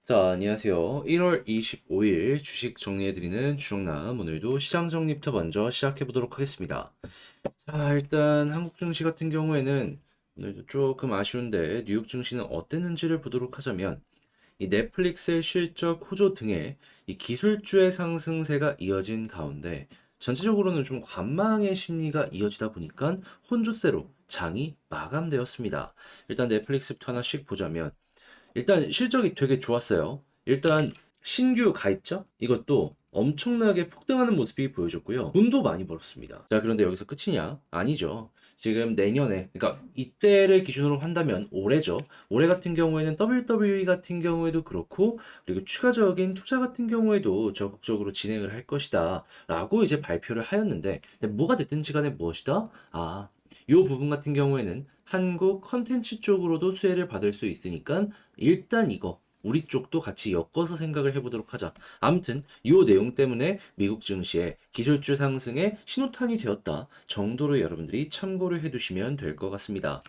자, 안녕하세요. 1월 25일 주식 정리해드리는 주정남. 오늘도 시장 정리부터 먼저 시작해보도록 하겠습니다. 자, 일단 한국 증시 같은 경우에는 오늘도 조금 아쉬운데 뉴욕 증시는 어땠는지를 보도록 하자면 이 넷플릭스의 실적 호조 등의 이 기술주의 상승세가 이어진 가운데 전체적으로는 좀 관망의 심리가 이어지다 보니까 혼조세로 장이 마감되었습니다. 일단 넷플릭스부터 하나씩 보자면 일단 실적이 되게 좋았어요. 일단 신규 가입자 이것도 엄청나게 폭등하는 모습이 보여줬고요. 돈도 많이 벌었습니다. 자, 그런데 여기서 끝이냐? 아니죠. 지금 내년에, 그러니까 이때를 기준으로 한다면 올해죠. 올해 같은 경우에는 WWE 같은 경우에도 그렇고, 그리고 추가적인 투자 같은 경우에도 적극적으로 진행을 할 것이다. 라고 이제 발표를 하였는데, 근데 뭐가 됐든지 간에 무엇이다? 요 부분 같은 경우에는 한국 컨텐츠 쪽으로도 수혜를 받을 수 있으니까 일단 이거 우리 쪽도 같이 엮어서 생각을 해보도록 하자. 아무튼 이 내용 때문에 미국 증시의 기술주 상승에 신호탄이 되었다 정도로 여러분들이 참고를 해두시면 될 것 같습니다.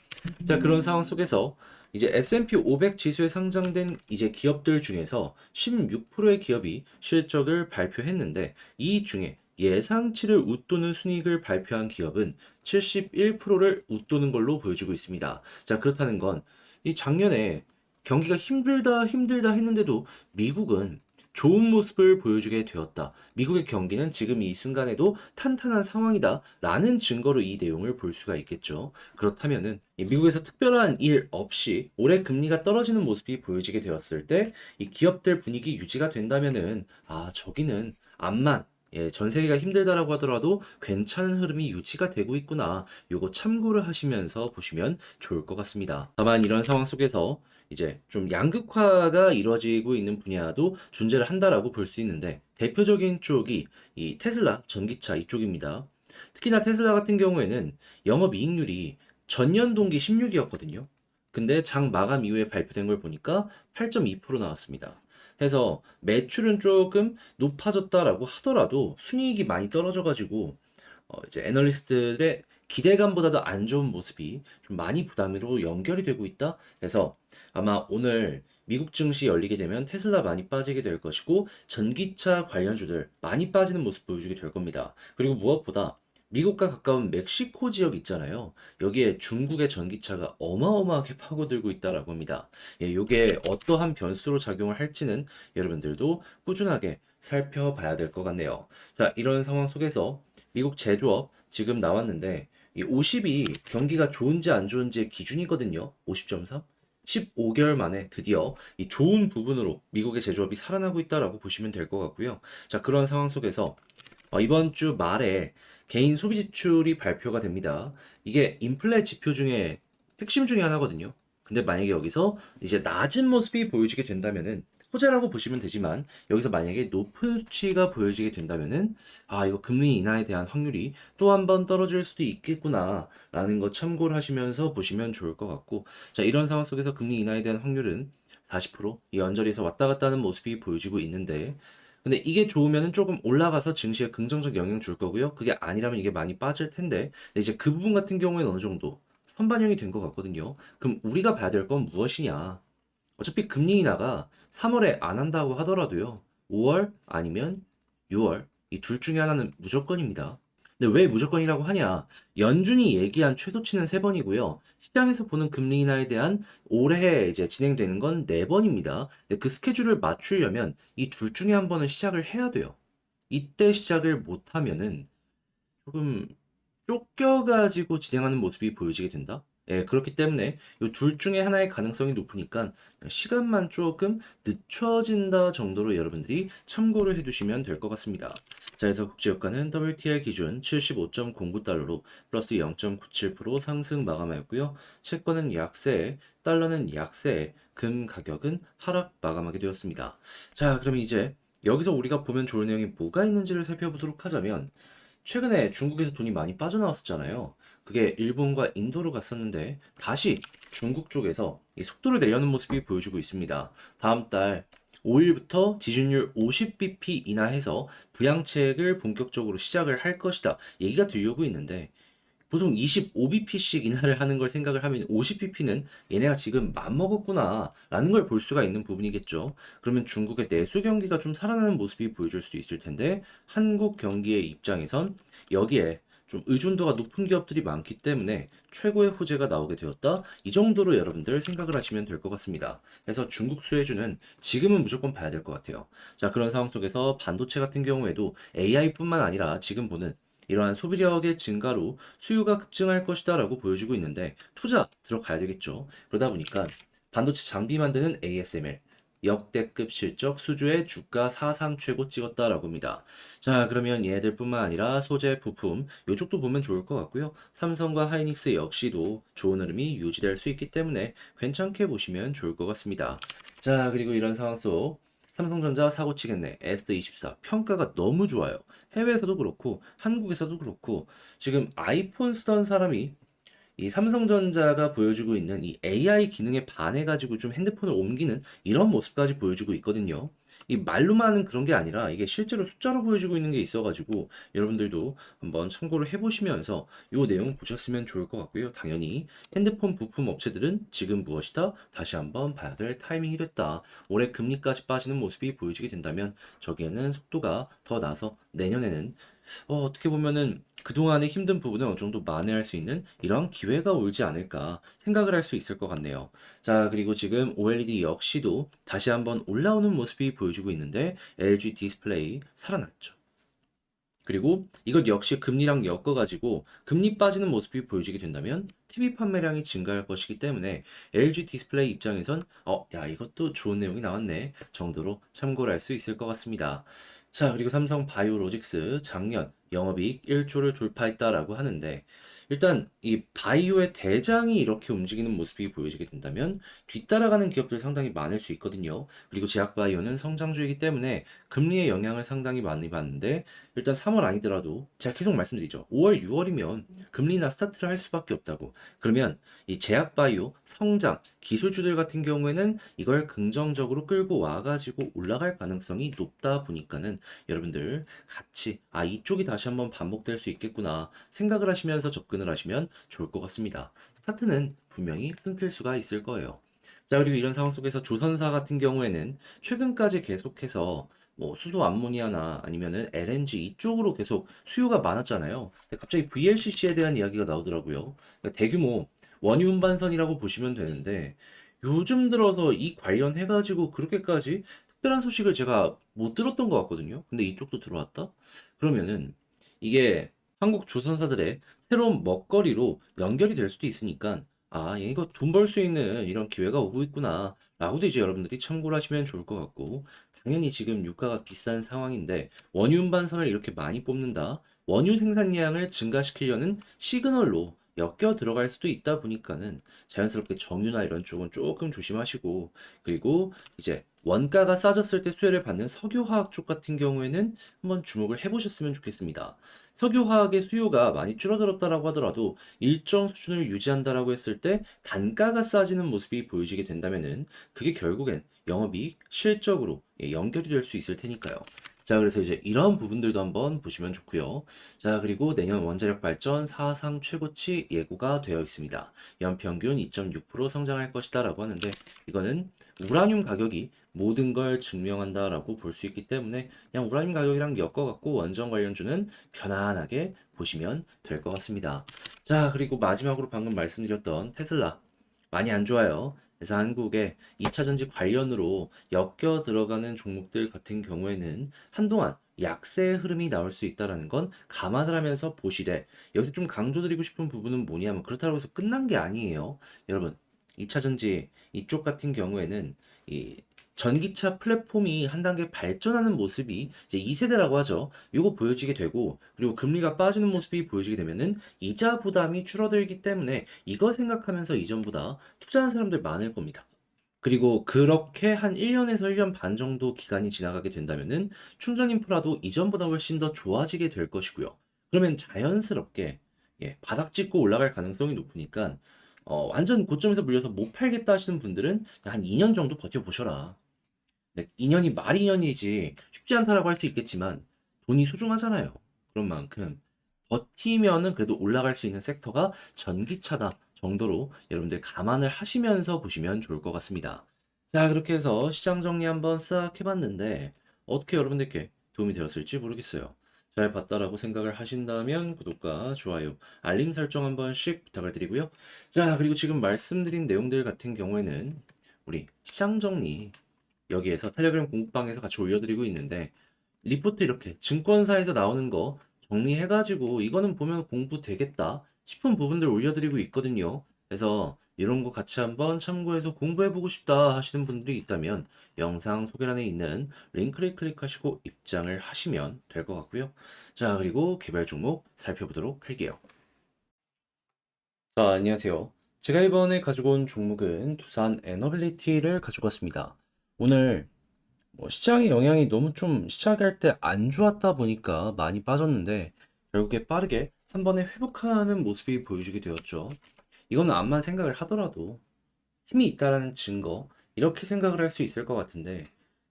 자, 그런 상황 속에서 이제 S&P 500 지수에 상장된 이제 기업들 중에서 16%의 기업이 실적을 발표했는데 이 중에 예상치를 웃도는 순이익을 발표한 기업은 71%를 웃도는 걸로 보여지고 있습니다. 자, 그렇다는 건 이 작년에 경기가 힘들다 했는데도 미국은 좋은 모습을 보여주게 되었다. 미국의 경기는 지금 이 순간에도 탄탄한 상황이다. 라는 증거로 이 내용을 볼 수가 있겠죠. 그렇다면은 이 미국에서 특별한 일 없이 올해 금리가 떨어지는 모습이 보여지게 되었을 때 이 기업들 분위기 유지가 된다면은 저기는 암만 전 세계가 힘들다라고 하더라도 괜찮은 흐름이 유지가 되고 있구나. 요거 참고를 하시면서 보시면 좋을 것 같습니다. 다만 이런 상황 속에서 이제 좀 양극화가 이루어지고 있는 분야도 존재를 한다라고 볼 수 있는데 대표적인 쪽이 이 테슬라 전기차 이쪽입니다. 특히나 테슬라 같은 경우에는 영업이익률이 전년 동기 16이었거든요. 근데 장 마감 이후에 발표된 걸 보니까 8.2% 나왔습니다. 해서 매출은 조금 높아졌다라고 하더라도 순이익이 많이 떨어져가지고 이제 애널리스트들의 기대감보다도 안 좋은 모습이 좀 많이 부담으로 연결이 되고 있다. 그래서 아마 오늘 미국 증시 열리게 되면 테슬라 많이 빠지게 될 것이고 전기차 관련주들 많이 빠지는 모습 보여주게 될 겁니다. 그리고 무엇보다 미국과 가까운 멕시코 지역 있잖아요. 여기에 중국의 전기차가 어마어마하게 파고들고 있다라고 합니다. 요게 어떠한 변수로 작용을 할지는 여러분들도 꾸준하게 살펴봐야 될 것 같네요. 자, 이런 상황 속에서 미국 제조업 지금 나왔는데 이 50이 경기가 좋은지 안 좋은지의 기준이거든요. 50.3. 15개월 만에 드디어 이 좋은 부분으로 미국의 제조업이 살아나고 있다라고 보시면 될 것 같고요. 자, 그런 상황 속에서 이번 주 말에 개인 소비 지출이 발표가 됩니다. 이게 인플레 지표 중에 핵심 중에 하나거든요. 근데 만약에 여기서 이제 낮은 모습이 보여지게 된다면은 호재라고 보시면 되지만 여기서 만약에 높은 수치가 보여지게 된다면은 이거 금리 인하에 대한 확률이 또 한 번 떨어질 수도 있겠구나 라는 거 참고를 하시면서 보시면 좋을 것 같고, 자, 이런 상황 속에서 금리 인하에 대한 확률은 40%이 언저리에서 왔다 갔다 하는 모습이 보여지고 있는데, 근데 이게 좋으면 조금 올라가서 증시에 긍정적 영향 줄 거고요. 그게 아니라면 이게 많이 빠질 텐데, 근데 이제 그 부분 같은 경우에는 어느 정도 선반영이 된 것 같거든요. 그럼 우리가 봐야 될 건 무엇이냐? 어차피 금리 인하가 3월에 안 한다고 하더라도요. 5월 아니면 6월 이 둘 중에 하나는 무조건입니다. 근데 왜 무조건이라고 하냐? 연준이 얘기한 최소치는 3번이고요. 시장에서 보는 금리 인하에 대한 올해 이제 진행되는 건 4번입니다. 근데 그 스케줄을 맞추려면 이 둘 중에 한 번은 시작을 해야 돼요. 이때 시작을 못 하면은 조금 쫓겨가지고 진행하는 모습이 보여지게 된다. 그렇기 때문에 이 둘 중에 하나의 가능성이 높으니까 시간만 조금 늦춰진다 정도로 여러분들이 참고를 해두시면 될 것 같습니다. 자, 그래서 국제유가는 WTI 기준 75.09달러로 플러스 0.97% 상승 마감하였고요. 채권은 약세, 달러는 약세, 금 가격은 하락 마감하게 되었습니다. 자, 그럼 이제 여기서 우리가 보면 좋을 내용이 뭐가 있는지를 살펴보도록 하자면 최근에 중국에서 돈이 많이 빠져나왔었잖아요. 그게 일본과 인도로 갔었는데 다시 중국 쪽에서 이 속도를 내려는 모습이 보여주고 있습니다. 다음 달 5일부터 지준율 50bp 인하해서 부양책을 본격적으로 시작을 할 것이다. 얘기가 들려오고 있는데 보통 25bp씩 인하를 하는 걸 생각을 하면 50bp는 얘네가 지금 맘먹었구나라는 걸 볼 수가 있는 부분이겠죠. 그러면 중국의 내수 경기가 좀 살아나는 모습이 보여줄 수 있을 텐데 한국 경기의 입장에선 여기에 좀 의존도가 높은 기업들이 많기 때문에 최고의 호재가 나오게 되었다. 이 정도로 여러분들 생각을 하시면 될 것 같습니다. 그래서 중국 수혜주는 지금은 무조건 봐야 될 것 같아요. 자, 그런 상황 속에서 반도체 같은 경우에도 AI뿐만 아니라 지금 보는 이러한 소비력의 증가로 수요가 급증할 것이다라고 보여지고 있는데 투자 들어가야 되겠죠. 그러다 보니까 반도체 장비 만드는 ASML 역대급 실적 수주의 주가 사상 최고 찍었다라고 합니다. 자, 그러면 얘네들뿐만 아니라 소재, 부품 이쪽도 보면 좋을 것 같고요. 삼성과 하이닉스 역시도 좋은 흐름이 유지될 수 있기 때문에 괜찮게 보시면 좋을 것 같습니다. 자, 그리고 이런 상황 속 삼성전자 사고 치겠네. S24 평가가 너무 좋아요. 해외에서도 그렇고 한국에서도 그렇고 지금 아이폰 쓰던 사람이 이 삼성전자가 보여주고 있는 이 AI 기능에 반해가지고 좀 핸드폰을 옮기는 이런 모습까지 보여주고 있거든요. 이 말로만 은 그런 게 아니라 이게 실제로 숫자로 보여주고 있는 게 있어가지고 여러분들도 한번 참고를 해보시면서 이 내용 보셨으면 좋을 것 같고요. 당연히 핸드폰 부품 업체들은 지금 무엇이다? 다시 한번 봐야 될 타이밍이 됐다. 올해 금리까지 빠지는 모습이 보여지게 된다면 저기에는 속도가 더 나서 내년에는 어떻게 보면은 그동안의 힘든 부분을 어느 정도 만회할 수 있는 이런 기회가 올지 않을까 생각을 할 수 있을 것 같네요. 자, 그리고 지금 OLED 역시도 다시 한번 올라오는 모습이 보여주고 있는데 LG 디스플레이 살아났죠. 그리고 이것 역시 금리랑 엮어가지고 금리 빠지는 모습이 보여지게 된다면 TV 판매량이 증가할 것이기 때문에 LG 디스플레이 입장에선 야, 이것도 좋은 내용이 나왔네 정도로 참고를 할 수 있을 것 같습니다. 자, 그리고 삼성 바이오로직스 작년 영업이익 1조를 돌파했다라고 하는데 일단 이 바이오의 대장이 이렇게 움직이는 모습이 보여지게 된다면 뒤따라가는 기업들 상당히 많을 수 있거든요. 그리고 제약바이오는 성장주이기 때문에 금리의 영향을 상당히 많이 받는데 일단 3월 아니더라도 제가 계속 말씀드리죠. 5월, 6월이면 금리나 스타트를 할 수밖에 없다고. 그러면 이 제약바이오, 성장, 기술주들 같은 경우에는 이걸 긍정적으로 끌고 와가지고 올라갈 가능성이 높다 보니까는 여러분들 같이 이쪽이 다시 한번 반복될 수 있겠구나 생각을 하시면서 접근을 하시면 좋을 것 같습니다. 스타트는 분명히 끊길 수가 있을 거예요. 자, 그리고 이런 상황 속에서 조선사 같은 경우에는 최근까지 계속해서 뭐 수소 암모니아나 아니면은 LNG 이쪽으로 계속 수요가 많았잖아요. 근데 갑자기 VLCC에 대한 이야기가 나오더라고요. 그러니까 대규모 원유 운반선이라고 보시면 되는데 요즘 들어서 이 관련해가지고 그렇게까지 특별한 소식을 제가 못 들었던 것 같거든요. 근데 이쪽도 들어왔다? 그러면은 이게 한국 조선사들의 새로운 먹거리로 연결이 될 수도 있으니까 이거 돈 벌 수 있는 이런 기회가 오고 있구나 라고도 이제 여러분들이 참고를 하시면 좋을 것 같고 당연히 지금 유가가 비싼 상황인데 원유 운반선을 이렇게 많이 뽑는다. 원유 생산량을 증가시키려는 시그널로 엮여 들어갈 수도 있다 보니까는 자연스럽게 정유나 이런 쪽은 조금 조심하시고 그리고 이제 원가가 싸졌을 때 수혜를 받는 석유화학 쪽 같은 경우에는 한번 주목을 해보셨으면 좋겠습니다. 석유화학의 수요가 많이 줄어들었다라고 하더라도 일정 수준을 유지한다라고 했을 때 단가가 싸지는 모습이 보여지게 된다면은 그게 결국엔 영업이익 실적으로 연결이 될 수 있을 테니까요. 자, 그래서 이제 이런 부분들도 한번 보시면 좋고요. 자, 그리고 내년 원자력 발전 사상 최고치 예고가 되어 있습니다. 연평균 2.6% 성장할 것이다라고 하는데 이거는 우라늄 가격이 모든 걸 증명한다라고 볼 수 있기 때문에 그냥 우라늄 가격이랑 엮어갖고 원전 관련주는 편안하게 보시면 될 것 같습니다. 자, 그리고 마지막으로 방금 말씀드렸던 테슬라 많이 안 좋아요. 그래서 한국의 2차 전지 관련으로 엮여 들어가는 종목들 같은 경우에는 한동안 약세의 흐름이 나올 수 있다는 건 감안을 하면서 보시되 여기서 좀 강조드리고 싶은 부분은 뭐냐면 그렇다고 해서 끝난 게 아니에요. 여러분, 2차 전지 이쪽 같은 경우에는 이 전기차 플랫폼이 한 단계 발전하는 모습이 이제 2세대라고 하죠. 이거 보여지게 되고 그리고 금리가 빠지는 모습이 보여지게 되면은 이자 부담이 줄어들기 때문에 이거 생각하면서 이전보다 투자하는 사람들 많을 겁니다. 그리고 그렇게 한 1년에서 1년 반 정도 기간이 지나가게 된다면은 충전 인프라도 이전보다 훨씬 더 좋아지게 될 것이고요. 그러면 자연스럽게 바닥 찍고 올라갈 가능성이 높으니까 완전 고점에서 물려서 못 팔겠다 하시는 분들은 한 2년 정도 버텨보셔라. 네, 2년이 말 2년이지 쉽지 않다라고 할 수 있겠지만 돈이 소중하잖아요. 그런 만큼 버티면은 그래도 올라갈 수 있는 섹터가 전기차다 정도로 여러분들 감안을 하시면서 보시면 좋을 것 같습니다. 자, 그렇게 해서 시장 정리 한번 싹 해봤는데 어떻게 여러분들께 도움이 되었을지 모르겠어요. 잘 봤다라고 생각을 하신다면 구독과 좋아요, 알림 설정 한 번씩 부탁을 드리고요. 자, 그리고 지금 말씀드린 내용들 같은 경우에는 우리 시장 정리 여기에서 텔레그램 공부방에서 같이 올려드리고 있는데 리포트 이렇게 증권사에서 나오는 거 정리해가지고 이거는 보면 공부 되겠다 싶은 부분들 올려드리고 있거든요. 그래서 이런 거 같이 한번 참고해서 공부해보고 싶다 하시는 분들이 있다면 영상 소개란에 있는 링크를 클릭하시고 입장을 하시면 될 것 같고요. 자, 그리고 개별 종목 살펴보도록 할게요. 자, 안녕하세요. 제가 이번에 가지고 온 종목은 두산 에너빌리티를 가지고 왔습니다. 오늘 시장의 영향이 너무 좀 시작할 때 안 좋았다 보니까 많이 빠졌는데 결국에 빠르게 한 번에 회복하는 모습이 보여주게 되었죠. 이거는 암만 생각을 하더라도 힘이 있다라는 증거, 이렇게 생각을 할 수 있을 것 같은데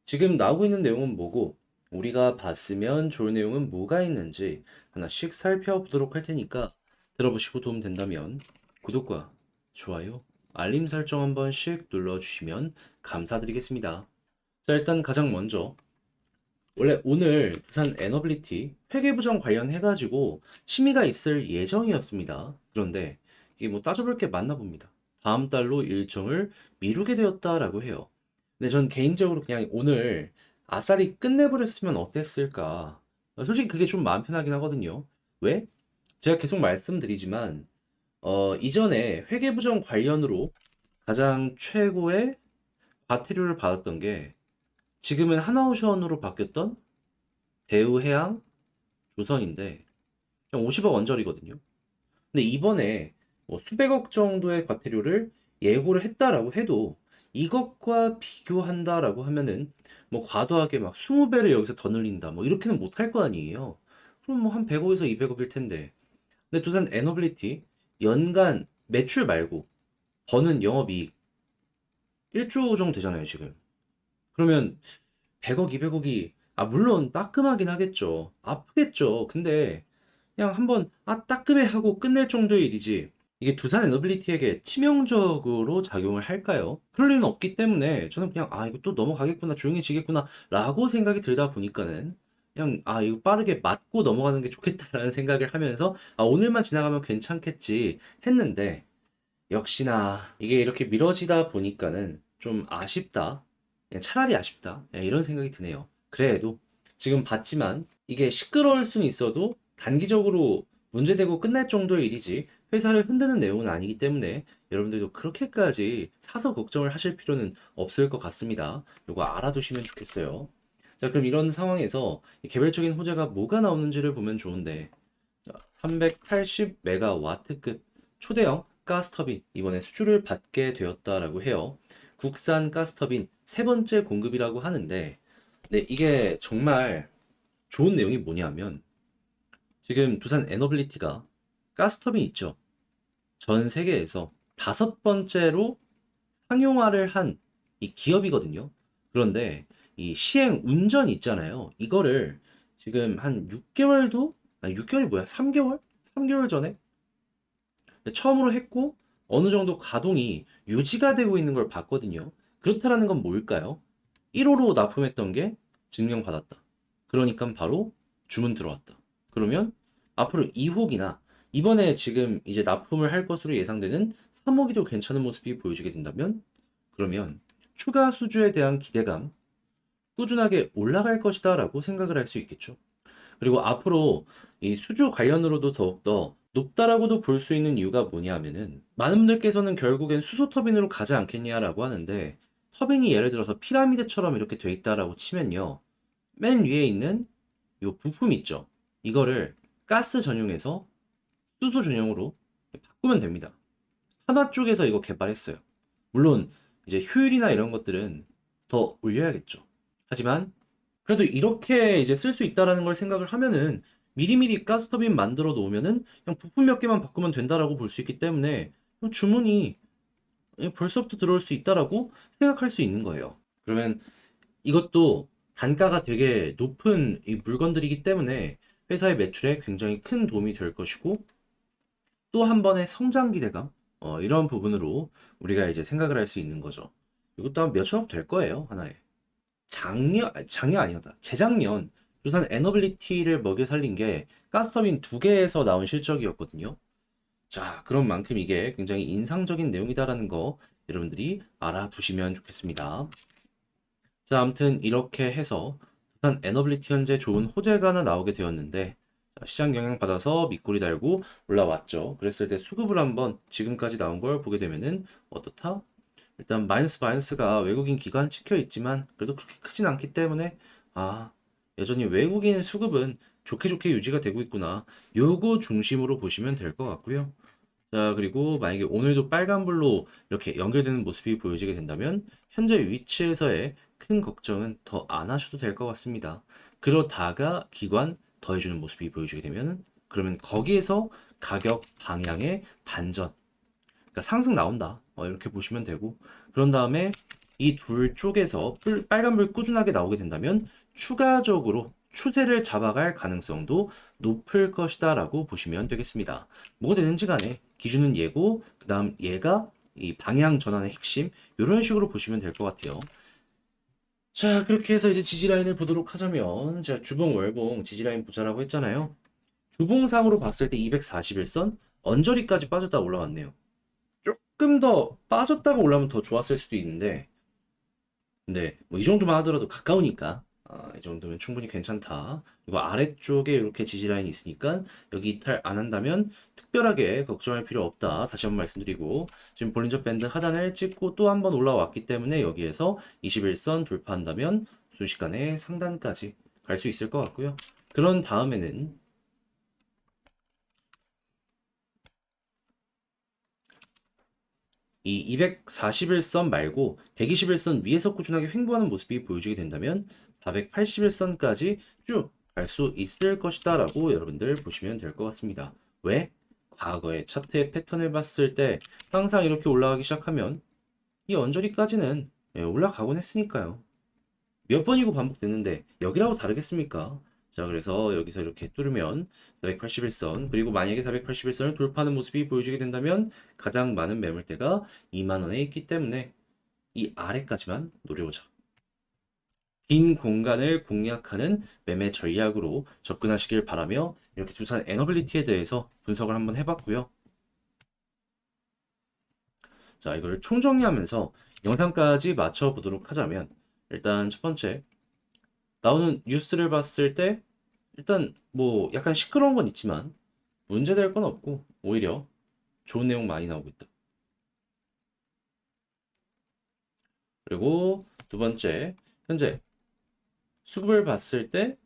지금 나오고 있는 내용은 뭐고 우리가 봤으면 좋을 내용은 뭐가 있는지 하나씩 살펴보도록 할 테니까 들어보시고 도움 된다면 구독과 좋아요, 알림 설정 한 번씩 눌러주시면 감사드리겠습니다. 자, 일단 가장 먼저 원래 오늘 부산 에너빌리티 회계부정 관련해가지고 심의가 있을 예정이었습니다. 그런데 이게 뭐 따져볼 게 맞나 봅니다. 다음 달로 일정을 미루게 되었다라고 해요. 근데 전 개인적으로 그냥 오늘 아싸리 끝내버렸으면 어땠을까? 솔직히 그게 좀 마음 편하긴 하거든요. 왜? 제가 계속 말씀드리지만 이전에 회계부정 관련으로 가장 최고의 과태료를 받았던 게 지금은 하나오션으로 바뀌었던 대우해양 조선인데 그냥 50억 원짜리거든요. 근데 이번에 뭐 수백억 정도의 과태료를 예고를 했다라고 해도 이것과 비교한다라고 하면은 뭐 과도하게 막 20배를 여기서 더 늘린다 뭐 이렇게는 못할 거 아니에요. 그럼 뭐 한 100억에서 200억일 텐데. 근데 두산 에너빌리티 연간 매출 말고 버는 영업이익 1조 정도 되잖아요, 지금. 그러면 100억, 200억이 물론 따끔하긴 하겠죠. 아프겠죠. 근데 그냥 한번 따끔해 하고 끝낼 정도의 일이지. 이게 두산 에너빌리티에게 치명적으로 작용을 할까요? 그럴 일은 없기 때문에 저는 그냥 이거 또 넘어가겠구나, 조용해지겠구나 라고 생각이 들다 보니까는 그냥 이거 빠르게 맞고 넘어가는 게 좋겠다라는 생각을 하면서 오늘만 지나가면 괜찮겠지 했는데 역시나 이게 이렇게 미뤄지다 보니까는 좀 아쉽다. 그냥 차라리 아쉽다. 이런 생각이 드네요. 그래도 지금 봤지만 이게 시끄러울 수는 있어도 단기적으로 문제되고 끝날 정도의 일이지 회사를 흔드는 내용은 아니기 때문에 여러분들도 그렇게까지 사서 걱정을 하실 필요는 없을 것 같습니다. 이거 알아두시면 좋겠어요. 자, 그럼 이런 상황에서 이 개별적인 호재가 뭐가 나오는지를 보면 좋은데 380메가와트급 초대형 가스터빈 이번에 수주를 받게 되었다라고 해요. 국산 가스터빈 세 번째 공급이라고 하는데, 근데 이게 정말 좋은 내용이 뭐냐면 지금 두산 에너빌리티가 가스터빈 있죠. 전 세계에서 다섯 번째로 상용화를 한 이 기업이거든요. 그런데 이 시행 운전 있잖아요. 이거를 지금 한 6개월도 아니 6개월이 뭐야? 3개월? 3개월 전에 처음으로 했고 어느 정도 가동이 유지가 되고 있는 걸 봤거든요. 그렇다라는 건 뭘까요? 1호로 납품했던 게 증명받았다. 그러니까 바로 주문 들어왔다. 그러면 앞으로 2호기나 이번에 지금 이제 납품을 할 것으로 예상되는 3호기도 괜찮은 모습이 보여지게 된다면 그러면 추가 수주에 대한 기대감 꾸준하게 올라갈 것이다라고 생각을 할 수 있겠죠. 그리고 앞으로 이 수주 관련으로도 더욱더 높다라고도 볼 수 있는 이유가 뭐냐면은 많은 분들께서는 결국엔 수소 터빈으로 가지 않겠냐라고 하는데 터빈이 예를 들어서 피라미드처럼 이렇게 돼 있다라고 치면요. 맨 위에 있는 요 부품 있죠. 이거를 가스 전용에서 수소 전용으로 바꾸면 됩니다. 한화 쪽에서 이거 개발했어요. 물론 이제 효율이나 이런 것들은 더 올려야겠죠. 하지만 그래도 이렇게 이제 쓸 수 있다라는 걸 생각을 하면은 미리미리 가스터빈 만들어 놓으면은 그냥 부품 몇 개만 바꾸면 된다라고 볼 수 있기 때문에 그냥 주문이 벌써부터 들어올 수 있다라고 생각할 수 있는 거예요. 그러면 이것도 단가가 되게 높은 이 물건들이기 때문에 회사의 매출에 굉장히 큰 도움이 될 것이고 또 한 번의 성장 기대감 이런 부분으로 우리가 이제 생각을 할 수 있는 거죠. 이것도 한 몇천억 될 거예요, 하나에. 작년 아니었다. 재작년 두산 에너빌리티를 먹여 살린 게 가스터빈 두 개에서 나온 실적이었거든요. 자, 그런 만큼 이게 굉장히 인상적인 내용이다라는 거 여러분들이 알아두시면 좋겠습니다. 자, 아무튼 이렇게 해서 두산 에너빌리티 현재 좋은 호재가 하나 나오게 되었는데 자, 시장 영향 받아서 밑꼬리 달고 올라왔죠. 그랬을 때 수급을 한번 지금까지 나온 걸 보게 되면은 어떻다? 일단 마이너스 바이너스가 외국인 기관 찍혀 있지만 그래도 그렇게 크진 않기 때문에 아, 여전히 외국인 수급은 좋게 좋게 유지가 되고 있구나. 요거 중심으로 보시면 될 것 같고요. 자, 그리고 만약에 오늘도 빨간불로 이렇게 연결되는 모습이 보여지게 된다면 현재 위치에서의 큰 걱정은 더 안 하셔도 될 것 같습니다. 그러다가 기관 더해주는 모습이 보여지게 되면 그러면 거기에서 가격 방향의 반전, 그러니까 상승 나온다. 이렇게 보시면 되고 그런 다음에 이 둘 쪽에서 빨간불 꾸준하게 나오게 된다면 추가적으로 추세를 잡아갈 가능성도 높을 것이다 라고 보시면 되겠습니다. 뭐가 되는지 간에 기준은 얘고 그 다음 얘가 이 방향 전환의 핵심 이런 식으로 보시면 될 것 같아요. 자, 그렇게 해서 이제 지지라인을 보도록 하자면 제가 주봉 월봉 지지라인 보자라고 했잖아요. 주봉상으로 봤을 때 241선 언저리까지 빠졌다 올라왔네요. 조금 더 빠졌다가 올라오면 더 좋았을 수도 있는데 근데 뭐 이 정도만 하더라도 가까우니까 이 정도면 충분히 괜찮다. 이거 아래쪽에 이렇게 지지 라인이 있으니까 여기 이탈 안 한다면 특별하게 걱정할 필요 없다. 다시 한번 말씀드리고 지금 볼린저 밴드 하단을 찍고 또 한 번 올라왔기 때문에 여기에서 21선 돌파한다면 순식간에 상단까지 갈 수 있을 것 같고요. 그런 다음에는 이 241선 말고 121선 위에서 꾸준하게 횡보하는 모습이 보여지게 된다면 481선까지 쭉 갈 수 있을 것이다 라고 여러분들 보시면 될 것 같습니다. 왜? 과거의 차트의 패턴을 봤을 때 항상 이렇게 올라가기 시작하면 이 언저리까지는 올라가곤 했으니까요. 몇 번이고 반복됐는데 여기라고 다르겠습니까? 자, 그래서 여기서 이렇게 뚫으면 481선, 그리고 만약에 481선을 돌파하는 모습이 보여지게 된다면 가장 많은 매물대가 2만 원에 있기 때문에 이 아래까지만 노려보자. 빈 공간을 공략하는 매매 전략으로 접근하시길 바라며 이렇게 두산 에너빌리티에 대해서 분석을 한번 해봤고요. 자, 이걸 총정리하면서 영상까지 맞춰보도록 하자면 일단 첫 번째 나오는 뉴스를 봤을 때 일단 뭐 약간 시끄러운 건 있지만 문제될 건 없고 오히려 좋은 내용 많이 나오고 있다. 그리고 두 번째, 현재 수급을 봤을 때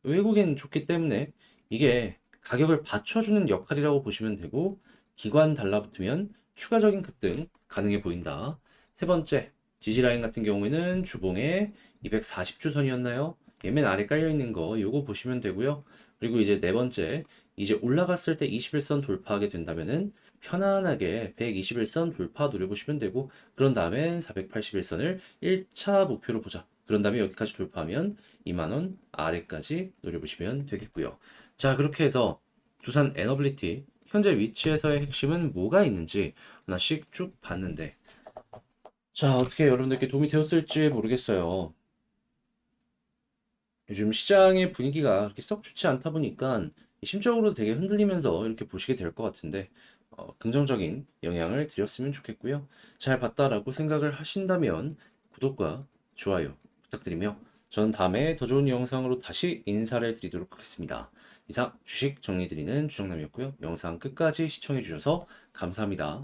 외국인 좋기 때문에 이게 가격을 받쳐주는 역할이라고 보시면 되고 기관 달라붙으면 추가적인 급등 가능해 보인다. 세 번째, 지지라인 같은 경우에는 주봉에 240주선이었나요? 얘맨 아래 깔려있는 거 요거 보시면 되고요. 그리고 이제 네 번째, 이제 올라갔을 때 21선 돌파하게 된다면은 편안하게 121선 돌파 노려보시면 되고 그런 다음에 481선을 1차 목표로 보자. 그런 다음에 여기까지 돌파하면 2만원 아래까지 노려보시면 되겠고요. 자, 그렇게 해서 두산 에너빌리티 현재 위치에서의 핵심은 뭐가 있는지 하나씩 쭉 봤는데 자, 어떻게 여러분들께 도움이 되었을지 모르겠어요. 요즘 시장의 분위기가 그렇게 썩 좋지 않다 보니까 심적으로 되게 흔들리면서 이렇게 보시게 될 것 같은데 긍정적인 영향을 드렸으면 좋겠고요. 잘 봤다라고 생각을 하신다면 구독과 좋아요 부탁드리며 저는 다음에 더 좋은 영상으로 다시 인사를 드리도록 하겠습니다. 이상 주식 정리드리는 주정남이었고요. 영상 끝까지 시청해 주셔서 감사합니다.